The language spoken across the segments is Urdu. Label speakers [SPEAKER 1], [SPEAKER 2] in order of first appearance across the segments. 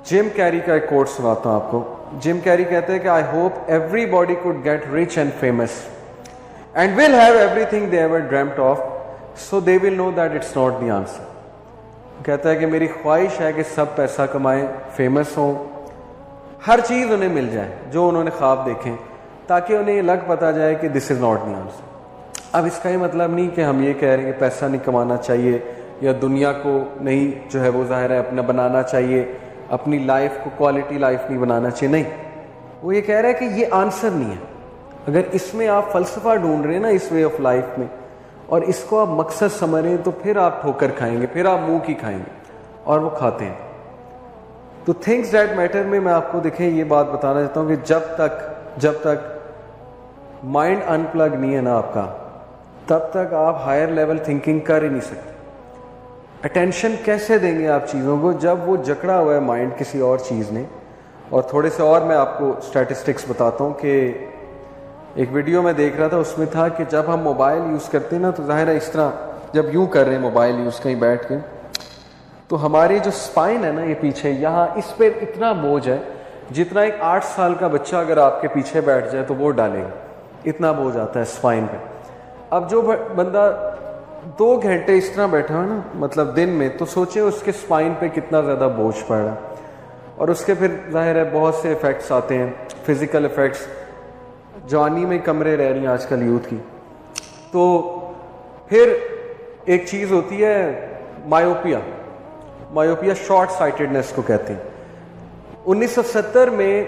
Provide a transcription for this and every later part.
[SPEAKER 1] جم کیری کا ایک کوٹ سناتا ہوں آپ کو. جم کیری کہتے ہیں کہ I hope everybody could get rich and famous and will have everything they ever dreamt of so they will know that it's not the answer. کہتا ہے کہ میری خواہش ہے کہ سب پیسہ کمائیں, فیمس ہوں, ہر چیز انہیں مل جائے جو انہوں نے خواب دیکھیں, تاکہ انہیں یہ لگ پتا جائے کہ دس از ناٹ دی آنسر. اب اس کا یہ مطلب نہیں کہ ہم یہ کہہ رہے ہیں کہ پیسہ نہیں کمانا چاہیے یا دنیا کو نہیں جو ہے وہ ظاہر ہے اپنا بنانا چاہیے, اپنی لائف کو کوالٹی لائف نہیں بنانا چاہیے. نہیں, وہ یہ کہہ رہا ہے کہ یہ آنسر نہیں ہے. اگر اس میں آپ فلسفہ ڈھونڈ رہے ہیں نا اس وے آف لائف میں, اور اس کو آپ مقصد سمجھ رہے ہیں, تو پھر آپ ٹھوکر کھائیں گے, پھر آپ منہ کی کھائیں گے, اور وہ کھاتے ہیں. تو تھنگس دیٹ میٹر میں آپ کو دیکھیں یہ بات بتانا چاہتا ہوں کہ جب تک مائنڈ ان پلگ نہیں ہے نا آپ کا, تب تک آپ ہائر لیول تھنکنگ کر ہی نہیں سکتے. اٹینشن کیسے دیں گے آپ چیزوں کو جب وہ جکڑا ہوا ہے مائنڈ کسی اور چیز نے. اور تھوڑے سے اور میں آپ کو اسٹیٹسٹکس بتاتا ہوں کہ ایک ویڈیو میں دیکھ رہا تھا, اس میں تھا کہ جب ہم موبائل یوز کرتے ہیں نا, تو ظاہر ہے اس طرح جب یوں کر رہے ہیں موبائل یوز کہیں بیٹھ کے, تو ہماری جو اسپائن ہے نا یہ پیچھے, یہاں اس پہ اتنا بوجھ ہے جتنا ایک 8 سال کا بچہ اگر آپ کے پیچھے بیٹھ جائے تو وہ ڈالے گا, اتنا بوجھ آتا ہے اسپائن پہ. اب جو بندہ 2 گھنٹے اس طرح بیٹھا ہے نا مطلب دن میں, تو سوچیں اس کے اسپائن پہ کتنا زیادہ بوجھ پڑ رہا ہے. اور اس کے پھر ظاہر ہے بہت سے افیکٹس آتے ہیں, فزیکل افیکٹس. جوانی میں کمرے رہ رہی ہیں آج کل یوتھ کی. تو پھر ایک چیز ہوتی ہے مایوپیا شارٹ سائٹڈنس کو کہتے ہیں. 1970 میں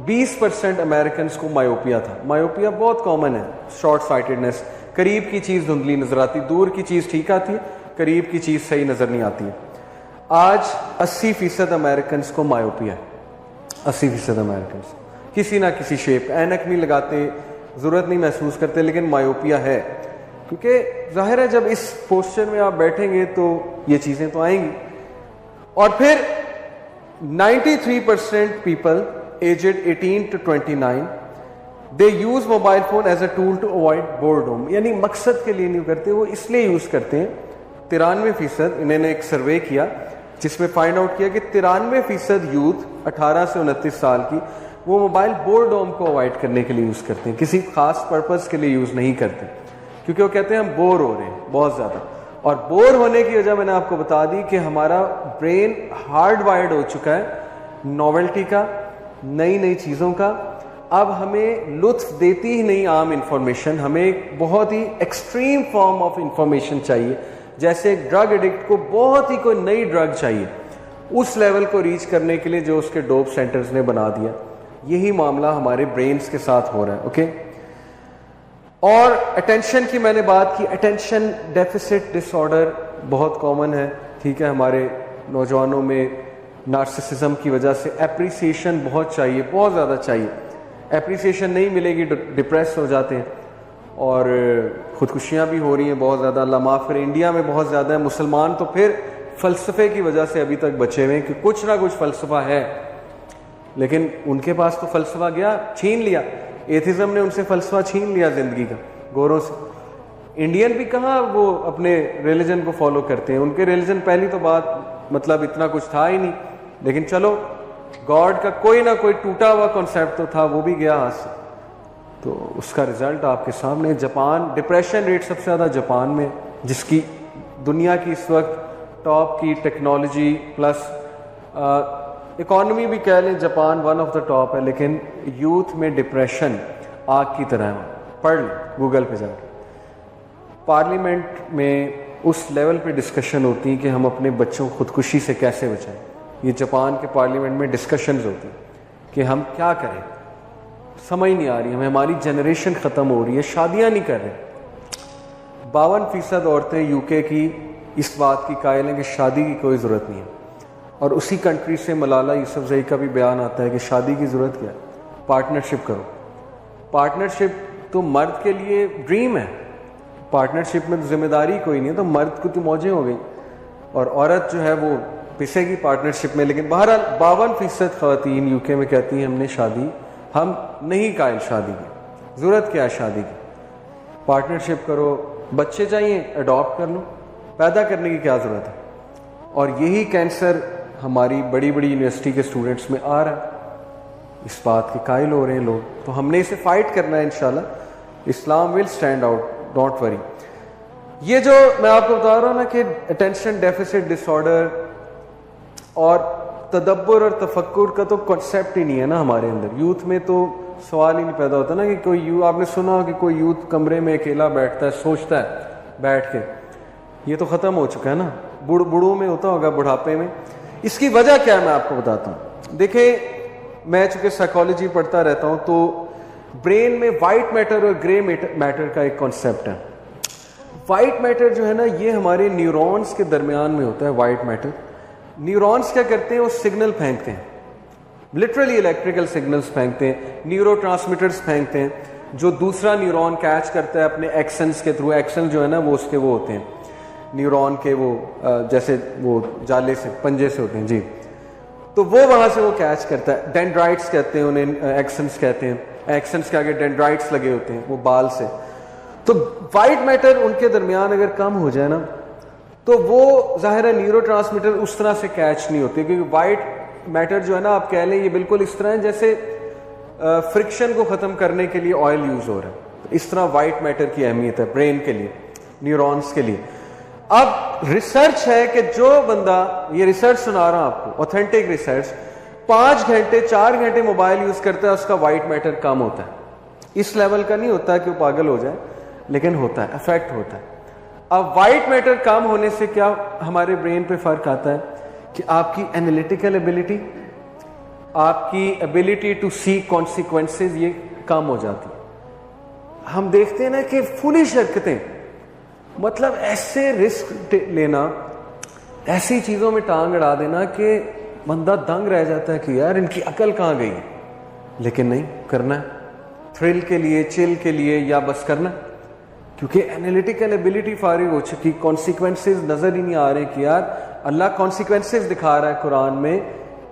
[SPEAKER 1] 20% امریکنز کو مایوپیا تھا. مایوپیا بہت کامن ہے, شارٹ سائٹڈنس, قریب کی چیز دھندلی نظر آتی, دور کی چیز ٹھیک آتی ہے, قریب کی چیز صحیح نظر نہیں آتی ہے. آج 80% امریکنز کو مایوپیا ہے. 80% امریکنز کسی نہ کسی شیپ, اینک نہیں لگاتے, ضرورت نہیں محسوس کرتے, لیکن مایوپیا ہے. کیونکہ ظاہر ہے جب اس پوسچر میں آپ بیٹھیں گے تو یہ چیزیں تو آئیں گی. اور پھر 93% people aged 18 to 29 they use mobile phone as a tool to avoid boredom. یعنی مقصد کے لیے نہیں کرتے, وہ اس لیے یوز کرتے ہیں. 93% انہوں نے ایک سروے کیا جس میں فائنڈ آؤٹ کیا کہ 93% یوتھ 18 سے 29 سال کی وہ موبائل بورڈوم کو اوائڈ کرنے کے لیے یوز کرتے ہیں, کسی خاص پرپز کے لیے یوز نہیں کرتے, کیونکہ وہ کہتے ہیں ہم بور ہو رہے ہیں بہت زیادہ. اور بور ہونے کی وجہ میں نے آپ کو بتا دی کہ ہمارا برین ہارڈ وائرڈ ہو چکا ہے نوولٹی کا, نئی چیزوں کا. اب ہمیں لطف دیتی ہی نہیں عام انفارمیشن, ہمیں بہت ہی ایکسٹریم فارم آف انفارمیشن چاہیے. جیسے ایک ڈرگ ایڈکٹ کو بہت ہی کوئی نئی ڈرگ چاہیے, اس لیول کو ریچ کرنے کے لیے جو اس کے ڈوپ سینٹرز نے بنا دیا. یہی معاملہ ہمارے برینز کے ساتھ ہو رہا ہے. اوکے, اور اٹینشن کی میں نے بات کی. اٹینشن ڈیفیسٹ ڈس آرڈر بہت کامن ہے, ٹھیک ہے. ہمارے نوجوانوں میں نارسسزم کی وجہ سے اپریسیشن بہت چاہیے, بہت زیادہ چاہیے. اپریسیشن نہیں ملے گی ڈپریس ہو جاتے ہیں, اور خودکشیاں بھی ہو رہی ہیں بہت زیادہ. اللہ معاف کرے, انڈیا میں بہت زیادہ ہے. مسلمان تو پھر فلسفے کی وجہ سے ابھی تک بچے ہوئے ہیں کہ کچھ نہ کچھ فلسفہ ہے, لیکن ان کے پاس تو فلسفہ گیا, چھین لیا. ایتھزم نے ان سے فلسفہ چھین لیا زندگی کا, گوروں سے. انڈین بھی کہاں وہ اپنے ریلیجن کو فالو کرتے ہیں, ان کے ریلیجن پہلی تو بات مطلب اتنا کچھ تھا ہی نہیں, لیکن چلو گاڈ کا کوئی نہ کوئی ٹوٹا ہوا کانسیپٹ تو تھا, وہ بھی گیا ہاتھ سے. تو اس کا رزلٹ آپ کے سامنے. جاپان, ڈپریشن ریٹ سب سے زیادہ جاپان میں, جس کی دنیا کی اس وقت ٹاپ کی ٹیکنالوجی پلس اکانومی بھی کہہ لیں, Japan one of the top ہے, لیکن یوتھ میں ڈپریشن آگ کی طرح ہے. پڑھ لیں گوگل پہ جا کے. پارلیمنٹ میں اس لیول پہ ڈسکشن ہوتی ہیں کہ ہم اپنے بچوں کو خودکشی سے کیسے بچائیں. یہ جاپان کے پارلیمنٹ میں ڈسکشنز ہوتی ہیں کہ ہم کیا کریں, سمجھ نہیں آ رہی ہمیں, ہماری جنریشن ختم ہو رہی ہے, شادیاں نہیں کر رہے. 52% عورتیں یو کے کی اس بات کی قائل ہیں کہ شادی کی کوئی ضرورت نہیں ہے. اور اسی کنٹری سے ملالہ یوسفزئی کا بھی بیان آتا ہے کہ شادی کی ضرورت کیا ہے, پارٹنرشپ کرو. پارٹنرشپ تو مرد کے لیے ڈریم ہے, پارٹنرشپ میں تو ذمہ داری کوئی نہیں ہے, تو مرد کو تو موجیں ہو گئی, اور عورت جو ہے وہ پسے گی پارٹنرشپ میں. لیکن بہرحال 52% خواتین یو کے میں کہتی ہیں ہم نے شادی, ہم نہیں قائل شادی کی, ضرورت کیا ہے شادی کی, پارٹنرشپ کرو. بچے چاہیے اڈاپٹ کر لو, پیدا کرنے کی کیا ضرورت ہے. اور یہی کینسر ہماری بڑی بڑی یونیورسٹی کے اسٹوڈنٹس میں آ رہا ہے, اس بات کے قائل ہو رہے ہیں لوگ. تو ہم نے اسے فائٹ کرنا ہے انشاءاللہ. Islam will stand out, don't worry. یہ جو میں آپ کو بتا رہا ہوں نا کہ اٹینشن ڈیفیسٹ ڈس آرڈر اور تدبر اور تفکر کا تو کنسیپٹ ہی نہیں ہے نا ہمارے اندر. یوتھ میں تو سوال ہی نہیں پیدا ہوتا نا کہ کوئی آپ نے سنا کہ کوئی یوتھ کمرے میں اکیلا بیٹھتا ہے, سوچتا ہے بیٹھ کے. یہ تو ختم ہو چکا ہے نا. بوڑھوں میں ہوتا ہوگا, بڑھاپے میں. اس کی وجہ کیا ہے میں آپ کو بتاتا ہوں. دیکھیں, میں چونکہ سائیکالوجی پڑھتا رہتا ہوں تو برین میں وائٹ میٹر اور گرے میٹر کا ایک کانسیپٹ ہے. وائٹ میٹر جو ہے نا یہ ہمارے نیورونز کے درمیان میں ہوتا ہے. وائٹ میٹر, نیورونز کیا کرتے ہیں, وہ سگنل پھینکتے ہیں, لٹرلی الیکٹریکل سگنلز پھینکتے ہیں, نیورو ٹرانسمیٹرز پھینکتے ہیں جو دوسرا نیورون کیچ کرتا ہے اپنے ایکسنز کے تھرو. ایکسن جو ہے نا وہ اس کے وہ ہوتے ہیں نیورون کے, وہ جیسے وہ جالے سے پنجے سے ہوتے ہیں جی, تو وہ وہاں سے وہ کیچ کرتا ہے. ڈینڈرائٹس کہتے ہیں انہیں, ایکسنز کہتے ہیں. ایکسنز کے آگے ڈینڈرائٹس لگے ہوتے ہیں وہ بال سے. تو وائٹ میٹر ان کے درمیان اگر کم ہو جائے نا تو وہ ظاہر ہے نیورو ٹرانسمیٹر اس طرح سے کیچ نہیں ہوتے, کیونکہ وائٹ میٹر جو ہے نا آپ کہہ لیں یہ بالکل اس طرح ہے جیسے فرکشن کو ختم کرنے کے لیے آئل یوز ہو رہا ہے. اس طرح وائٹ میٹر کی اہمیت ہے برین کے لیے, نیورونز کے لیے. اب ریسرچ ہے کہ جو بندہ, یہ ریسرچ سنا رہا ہوں آپ کو, اوتھینٹک ریسرچ, 5 گھنٹے 4 گھنٹے موبائل یوز کرتا ہے اس کا وائٹ میٹر کم ہوتا ہے. اس لیول کا نہیں ہوتا کہ وہ پاگل ہو جائے, لیکن ہوتا ہے, افیکٹ ہوتا ہے. اب وائٹ میٹر کم ہونے سے کیا ہمارے برین پہ فرق آتا ہے کہ آپ کی انالیٹیکل ایبلٹی, آپ کی ایبلٹی ٹو سی کانسیکوینسز یہ کم ہو جاتی. ہم دیکھتے ہیں نا کہ فولش حرکتیں, مطلب ایسے رسک لینا, ایسی چیزوں میں ٹانگ اڑا دینا کہ بندہ دنگ رہ جاتا ہے کہ یار ان کی عقل کہاں گئی. لیکن نہیں, کرنا ہے تھرل کے لیے, چل کے لیے, یا بس کرنا, کیونکہ انالیٹیکل ایبلٹی فارغ ہو چکی. کانسیکوینسز نظر ہی نہیں آ رہے کہ یار اللہ کانسیکوینسز دکھا رہا ہے قرآن میں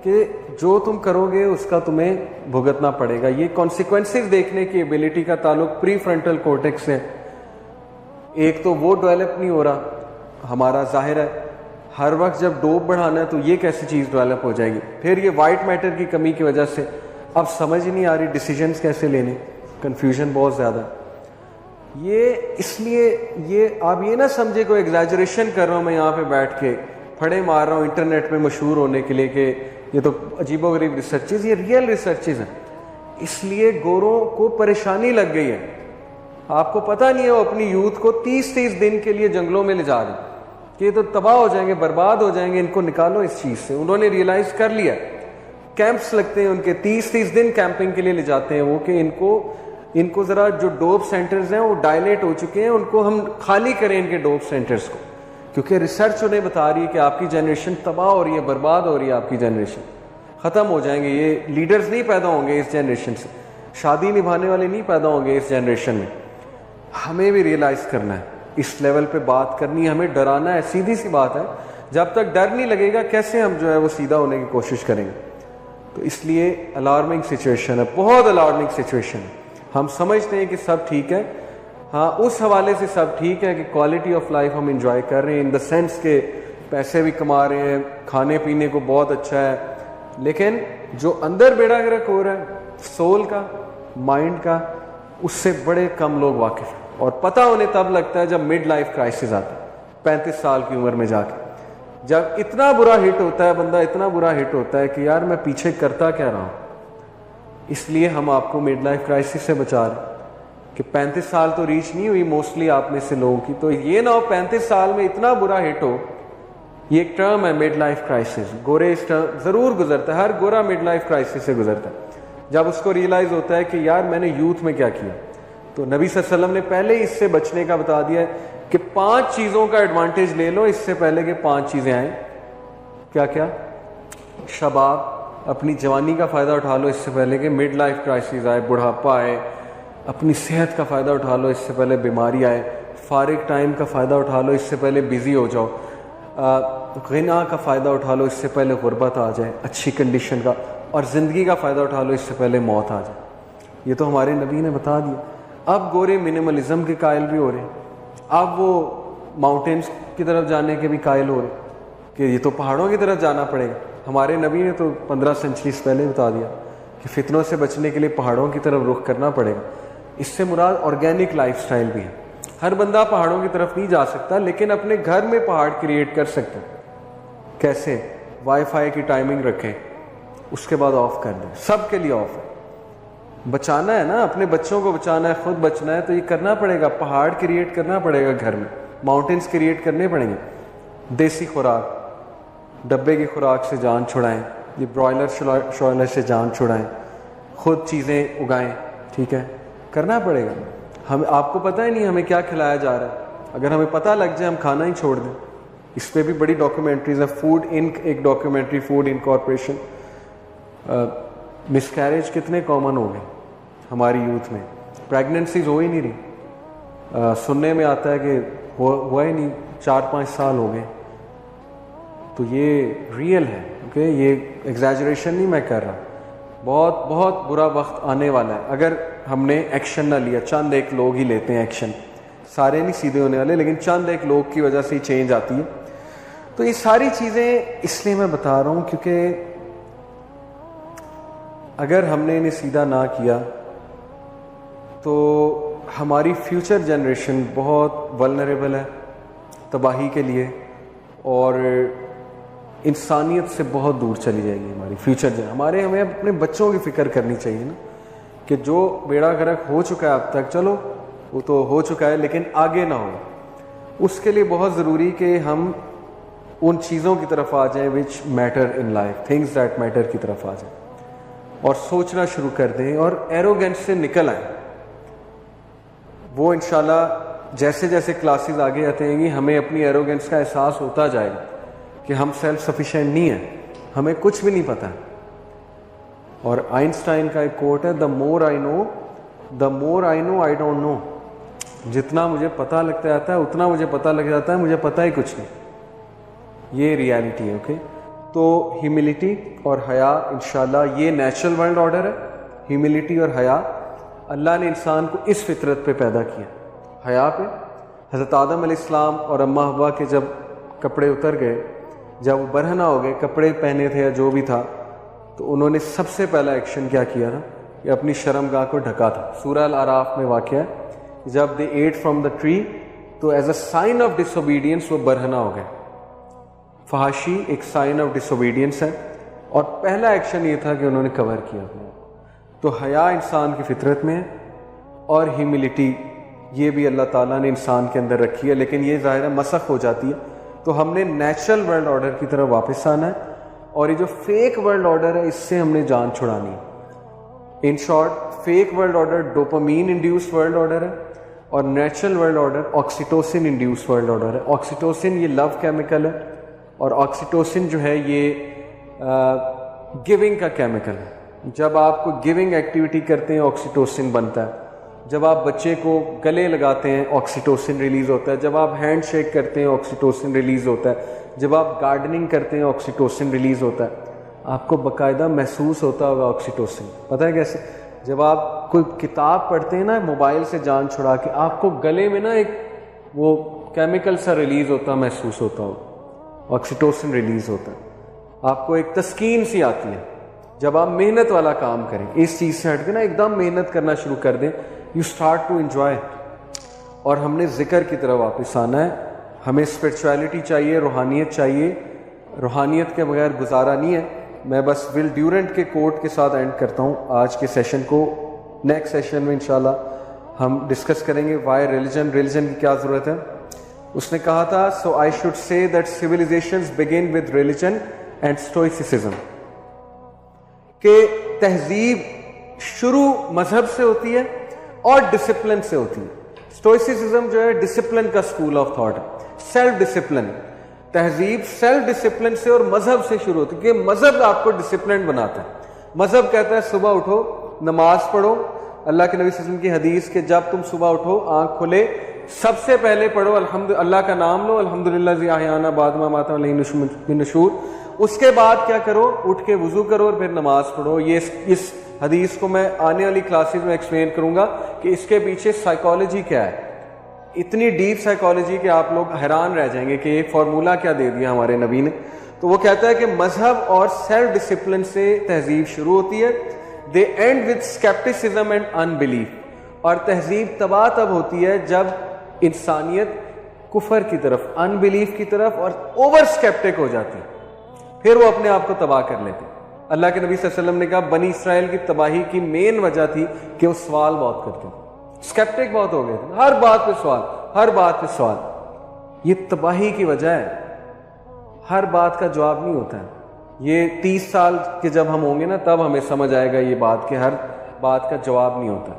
[SPEAKER 1] کہ جو تم کرو گے اس کا تمہیں بھگتنا پڑے گا. یہ کانسیکوینسز دیکھنے کی ایبلٹی کا تعلق پری فرنٹل کورٹیکس سے. ایک تو وہ ڈیولپ نہیں ہو رہا ہمارا, ظاہر ہے ہر وقت جب ڈوپ بڑھانا ہے تو یہ کیسی چیز ڈیولپ ہو جائے گی. پھر یہ وائٹ میٹر کی کمی کی وجہ سے اب سمجھ ہی نہیں آ رہی ڈیسیجنز کیسے لینے, کنفیوژن بہت زیادہ. یہ اس لیے یہ آپ یہ نہ سمجھے کوئی ایگزیجریشن کر رہا ہوں میں یہاں پہ بیٹھ کے پھڑے مار رہا ہوں انٹرنیٹ پہ مشہور ہونے کے لیے کہ یہ تو عجیب و غریب ریسرچز. یہ ریئل ریسرچز ہیں. اس لیے گوروں کو پریشانی لگ گئی ہے. آپ کو پتہ نہیں ہے وہ اپنی یوتھ کو 30 دن کے لیے جنگلوں میں لے جا رہے ہیں کہ یہ تو تباہ ہو جائیں گے, برباد ہو جائیں گے, ان کو نکالو اس چیز سے. انہوں نے ریئلائز کر لیا. کیمپس لگتے ہیں ان کے, 30 دن کیمپنگ کے لیے لے جاتے ہیں وہ کہ ان کو ذرا جو ڈوپ سینٹرز ہیں وہ ڈائلیٹ ہو چکے ہیں, ان کو ہم خالی کریں ان کے ڈوپ سینٹرز کو, کیونکہ ریسرچ انہیں بتا رہی ہے کہ آپ کی جنریشن تباہ ہو رہی ہے, برباد ہو رہی ہے. آپ کی جنریشن ختم ہو جائیں گے, یہ لیڈرز نہیں پیدا ہوں گے اس جنریشن سے, شادی نبھانے والے نہیں پیدا ہوں گے اس جنریشن میں. ہمیں بھی ریئلائز کرنا ہے, اس لیول پہ بات کرنی ہے, ہمیں ڈرانا ہے. سیدھی سی بات ہے, جب تک ڈر نہیں لگے گا کیسے ہم جو ہے وہ سیدھا ہونے کی کوشش کریں گے. تو اس لیے الارمنگ سچویشن ہے, بہت الارمنگ سچویشن ہے. ہم سمجھتے ہیں کہ سب ٹھیک ہے, ہاں اس حوالے سے سب ٹھیک ہے کہ کوالٹی آف لائف ہم انجوائے کر رہے ہیں, ان دا سینس کہ پیسے بھی کما رہے ہیں, کھانے پینے کو بہت اچھا ہے, لیکن جو اندر بیڑا گرک ہو رہا ہے سول کا, مائنڈ کا, اس سے بڑے کم لوگ واقف ہیں. اور پتہ انہیں تب لگتا ہے جب مڈ لائف کرائسس آتا ہے 35 سال کی عمر میں جا کے, جب اتنا برا ہٹ ہوتا ہے بندہ, اتنا برا ہٹ ہوتا ہے کہ یار میں پیچھے کرتا کیا رہا ہوں. اس لیے ہم آپ کو مڈ لائف کرائسس سے بچا رہے ہیں کہ 35 سال تو ریچ نہیں ہوئی موسٹلی آپ میں سے لوگوں کی, تو یہ نہ ہو 35 سال میں اتنا برا ہٹ ہو. یہ ایک ٹرم ہے مڈ لائف کرائسس, گورے اس ٹرم ضرور گزرتا ہے, ہر گورا مڈ لائف کرائسس سے گزرتا ہے جب اس کو ریئلائز ہوتا ہے کہ یار میں نے یوتھ میں کیا کیا. تو نبی صلی اللہ علیہ وسلم نے پہلے ہی اس سے بچنے کا بتا دیا ہے کہ 5 چیزوں کا ایڈوانٹیج لے لو اس سے پہلے کہ 5 چیزیں آئیں. کیا کیا؟ شباب, اپنی جوانی کا فائدہ اٹھا لو اس سے پہلے کہ مڈ لائف کرائسس آئے, بڑھاپا آئے. اپنی صحت کا فائدہ اٹھا لو اس سے پہلے بیماری آئے. فارغ ٹائم کا فائدہ اٹھا لو اس سے پہلے بزی ہو جاؤ. غنا کا فائدہ اٹھا لو اس سے پہلے غربت آ جائے, اچھی کنڈیشن کا. اور زندگی کا فائدہ اٹھا لو اس سے پہلے موت آ جائے. یہ تو ہمارے نبی نے بتا دیا. اب گورے منیملزم کے قائل بھی ہو رہے ہیں, اب وہ ماؤنٹینس کی طرف جانے کے بھی قائل ہو رہے ہیں کہ یہ تو پہاڑوں کی طرف جانا پڑے گا. ہمارے نبی نے تو 15 سینچریز پہلے بتا دیا کہ فتنوں سے بچنے کے لیے پہاڑوں کی طرف رخ کرنا پڑے گا. اس سے مراد آرگینک لائف سٹائل بھی ہے. ہر بندہ پہاڑوں کی طرف نہیں جا سکتا, لیکن اپنے گھر میں پہاڑ کریٹ کر سکتا. کیسے؟ وائی فائی کی ٹائمنگ رکھیں, اس کے بعد آف کر دیں, سب کے لیے آف ہے. بچانا ہے نا, اپنے بچوں کو بچانا ہے, خود بچنا ہے, تو یہ کرنا پڑے گا. پہاڑ کریٹ کرنا پڑے گا گھر میں, ماؤنٹینس کریٹ کرنے پڑیں گے. دیسی خوراک, ڈبے کی خوراک سے جان چھڑائیں, یہ برائلر شوائلر سے جان چھڑائیں, خود چیزیں اگائیں. ٹھیک ہے, کرنا پڑے گا. آپ کو پتہ ہی نہیں ہمیں کیا کھلایا جا رہا ہے. اگر ہمیں پتہ لگ جائے ہم کھانا ہی چھوڑ دیں. اس پہ بھی بڑی ڈاکیومنٹریز ہیں. فوڈ انک ایک ڈاکیومنٹری, فوڈ ان کارپوریشن. مس کیریج کتنے کامن ہو گئے ہماری یوتھ میں, پریگننسیز ہو ہی نہیں رہی. سننے میں آتا ہے کہ ہوا ہی نہیں, 4-5 سال ہو گئے. تو یہ ریئل ہے. اوکے, یہ ایگزیجریشن نہیں میں کر رہا. بہت بہت برا وقت آنے والا ہے اگر ہم نے ایکشن نہ لیا. چند ایک لوگ ہی لیتے ہیں ایکشن, سارے نہیں سیدھے ہونے والے, لیکن چند ایک لوگ کی وجہ سے ہی چینج آتی ہے. تو یہ ساری چیزیں اس لیے میں بتا رہا ہوں کیونکہ اگر ہم نے انہیں سیدھا نہ کیا تو ہماری فیوچر جنریشن بہت ولنریبل ہے تباہی کے لیے, اور انسانیت سے بہت دور چلی جائے گی ہماری فیوچر ہمیں اپنے بچوں کی فکر کرنی چاہیے نا, کہ جو بیڑا غرق ہو چکا ہے اب تک, چلو وہ تو ہو چکا ہے, لیکن آگے نہ ہو. اس کے لیے بہت ضروری کہ ہم ان چیزوں کی طرف آ جائیں which matter in life, things that matter کی طرف آ جائیں, اور سوچنا شروع کر دیں, اور ایروگنس سے نکل آئیں. وہ انشاءاللہ جیسے جیسے کلاسز آگے آتے ہیں گی ہمیں اپنی ایروگنس کا احساس ہوتا جائے گا کہ ہم سیلف سفیشینٹ نہیں ہیں, ہمیں کچھ بھی نہیں پتہ. اور آئنسٹائن کا ایک کوٹ ہے, دا مور آئی نو آئی ڈونٹ نو. جتنا مجھے پتہ لگتا جاتا ہے اتنا مجھے پتہ لگ جاتا ہے مجھے پتہ ہی کچھ نہیں. یہ ریالٹی ہے. اوکے, تو ہیوملٹی اور حیا انشاءاللہ یہ نیچرل ورلڈ آرڈر ہے. ہیوملٹی اور حیا, اللہ نے انسان کو اس فطرت پہ پیدا کیا, حیا پہ. حضرت آدم علیہ السلام اور اماں حوا کے جب کپڑے اتر گئے, جب وہ برہنہ ہو گئے, کپڑے پہنے تھے یا جو بھی تھا, تو انہوں نے سب سے پہلا ایکشن کیا کیا تھا کہ اپنی شرمگاہ کو ڈھکا تھا. سورہ الاعراف میں واقعہ ہے, جب they ate from the tree تو as a sign of disobedience وہ برہنہ ہو گئے. فحاشی ایک سائن آف ڈس اوبیڈینس ہے, اور پہلا ایکشن یہ تھا کہ انہوں نے کور کیا اپنے. تو حیا انسان کی فطرت میں ہے, اور ہیوملٹی یہ بھی اللہ تعالیٰ نے انسان کے اندر رکھی ہے, لیکن یہ ظاہر ہے مسخ ہو جاتی ہے. تو ہم نے نیچرل ورلڈ آرڈر کی طرف واپس آنا ہے, اور یہ جو فیک ورلڈ آرڈر ہے اس سے ہم نے جان چھڑانی ہے. In short, fake world order dopamine induce world order ہے, اور natural world order oxytocin induce world order ہے. آکسیٹوسن یہ لو کیمیکل ہے, اور آکسیٹوسن جو ہے یہ گیونگ کا کیمیکل ہے. جب آپ کو گیونگ ایکٹیویٹی کرتے ہیں آکسیٹوسن بنتا ہے. جب آپ بچے کو گلے لگاتے ہیں آکسیٹوسن ریلیز ہوتا ہے. جب آپ ہینڈ شیک کرتے ہیں آکسیٹوسن ریلیز ہوتا ہے. جب آپ گارڈننگ کرتے ہیں آکسیٹوسن ریلیز ہوتا ہے. آپ کو باقاعدہ محسوس ہوتا ہوگا آکسیٹوسن. پتہ ہے کیسے؟ جب آپ کوئی کتاب پڑھتے ہیں نا موبائل سے جان چھڑا کے, آپ کو گلے میں نا ایک وہ کیمیکل سا ریلیز ہوتا محسوس ہوتا ہوگا, آکسیٹوسن ریلیز ہوتا ہے. آپ کو ایک تسکین سی آتی ہے جب آپ محنت والا کام کریں. اس چیز سے ہٹ کے نا ایک دم محنت کرنا شروع کر دیں, یو اسٹارٹ ٹو انجوائے. اور ہم نے ذکر کی طرف واپس آنا ہے. ہمیں اسپرچویلٹی چاہیے, روحانیت چاہیے. روحانیت کے بغیر گزارا نہیں ہے. میں بس ول ڈیورنٹ کے کوٹ کے ساتھ اینڈ کرتا ہوں آج کے سیشن کو. نیکسٹ سیشن میں انشاءاللہ ہم ڈسکس کریں گے وائی ریلیجن کی کیا ضرورت ہے. اس نے کہا تھا, so I should say that civilizations begin with religion and stoicism, کہ تہذیب شروع مذہب سے ہوتی ہے اور ڈسپلن سے ہوتی ہے. اسٹوئسزم جو ہے ڈسپلن کا اسکول آف تھاٹ ہے, سیلف ڈسپلن. تہذیب سیلف ڈسپلن سے اور مذہب سے شروع ہوتی ہے, کہ مذہب آپ کو ڈسپلن بناتا ہے. مذہب کہتا ہے صبح اٹھو, نماز پڑھو. اللہ کے نبی صلی اللہ علیہ وسلم کی حدیث کہ جب تم صبح اٹھو, آنکھ کھلے, سب سے پہلے پڑھو اللہ کا نام لو, الحمدللہ ذی احیانا بعد ما اماتنا الیہ النشور. اس کے بعد کیا کرو, اٹھ کے وضو کرو اور پھر نماز پڑھو. اس حدیث کو میں آنے والی کلاسز میں ایکسپلین کروں گا کہ اس کے پیچھے سائیکالوجی کیا ہے. اتنی ڈیپ سائیکالوجی کہ آپ لوگ حیران رہ جائیں گے کہ یہ فارمولہ کیا دے دیا ہمارے نبی نے. تو وہ کہتا ہے کہ مذہب اور سیلف ڈسپلن سے تہذیب شروع ہوتی ہے. دے اینڈ ود اسکیپٹسزم اینڈ انبلیف. اور تہذیب تباہ تب ہوتی ہے جب انسانیت کفر کی طرف, انبلیف کی طرف اور اوور اسکیپٹک ہو جاتی ہے, پھر وہ اپنے آپ کو تباہ کر لیتے. اللہ کے نبی صلی اللہ علیہ وسلم نے کہا بنی اسرائیل کی تباہی کی مین وجہ تھی کہ وہ سوال بہت کرتے تھے, اسکیپٹک بہت ہو گئے تھے, ہر بات پہ سوال, ہر بات پہ سوال. یہ تباہی کی وجہ ہے, ہر بات کا جواب نہیں ہوتا ہے. یہ 30 سال کے جب ہم ہوں گے نا تب ہمیں سمجھ آئے گا یہ بات کہ ہر بات کا جواب نہیں ہوتا,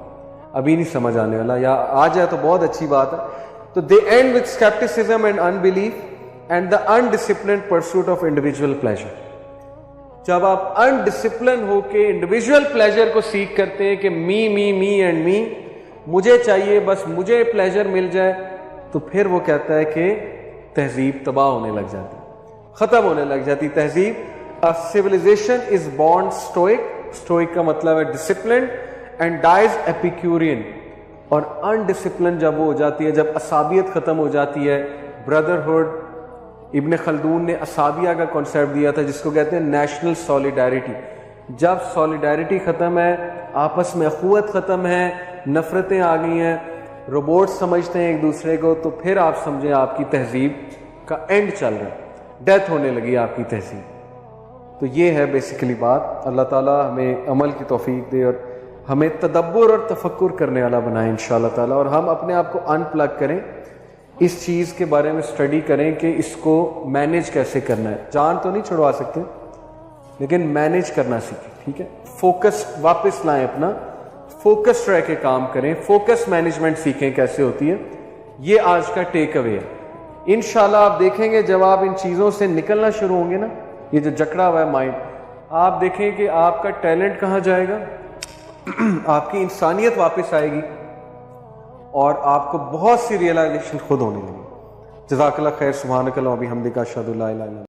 [SPEAKER 1] ابھی نہیں سمجھ آنے والا, یا آ جائے تو بہت اچھی بات ہے. تو they end with skepticism and unbelief and the undisciplined pursuit of individual pleasure. جب آپ انڈسپلن ہو کے انڈیویجول پلیزر کو سیکھ کرتے ہیں کہ می اینڈ می, مجھے چاہیے بس مجھے پلیزر مل جائے, تو پھر وہ کہتا ہے کہ تہذیب تباہ ہونے لگ جاتی, ختم ہونے لگ جاتی تہذیب. civilization is born stoic, stoic کا مطلب ہے disciplined, and dies epicurean. اور undisciplined جب وہ ہو جاتی ہے, جب عصابیت ختم ہو جاتی ہے, brotherhood, ابن خلدون نے عصابیہ کا کنسیپٹ دیا تھا جس کو کہتے ہیں نیشنل سولیڈیرٹی. جب سولیڈیرٹی ختم ہے, آپس میں اخوت ختم ہے, نفرتیں آ گئی ہیں, روبوٹ سمجھتے ہیں ایک دوسرے کو, تو پھر آپ سمجھیں آپ کی تہذیب کا اینڈ چل رہا ہے, ڈیتھ ہونے لگی آپ کی تہذیب. تو یہ ہے بیسیکلی بات. اللہ تعالیٰ ہمیں عمل کی توفیق دے اور ہمیں تدبر اور تفکر کرنے والا بنائے انشاءاللہ تعالیٰ, اور ہم اپنے آپ کو ان پلگ کریں, اس چیز کے بارے میں اسٹڈی کریں کہ اس کو مینیج کیسے کرنا ہے. جان تو نہیں چھڑوا سکتے لیکن مینیج کرنا سیکھیں, ٹھیک ہے. فوکس واپس لائیں اپنا, فوکس رہ کے کام کریں, فوکس مینجمنٹ سیکھیں کیسے ہوتی ہے. یہ آج کا ٹیک اوے ہے. انشاءاللہ آپ دیکھیں گے جب آپ ان چیزوں سے نکلنا شروع ہوں گے نا, یہ جو جکڑا ہوا ہے مائنڈ, آپ دیکھیں کہ آپ کا ٹیلنٹ کہاں جائے گا, آپ کی انسانیت واپس آئے گی, اور آپ کو بہت سی ریئلائزیشن خود ہونے لگی. جزاک اللہ خیر. سبحانک اللہم و بحمدک اشہد ان لا الہ الا انت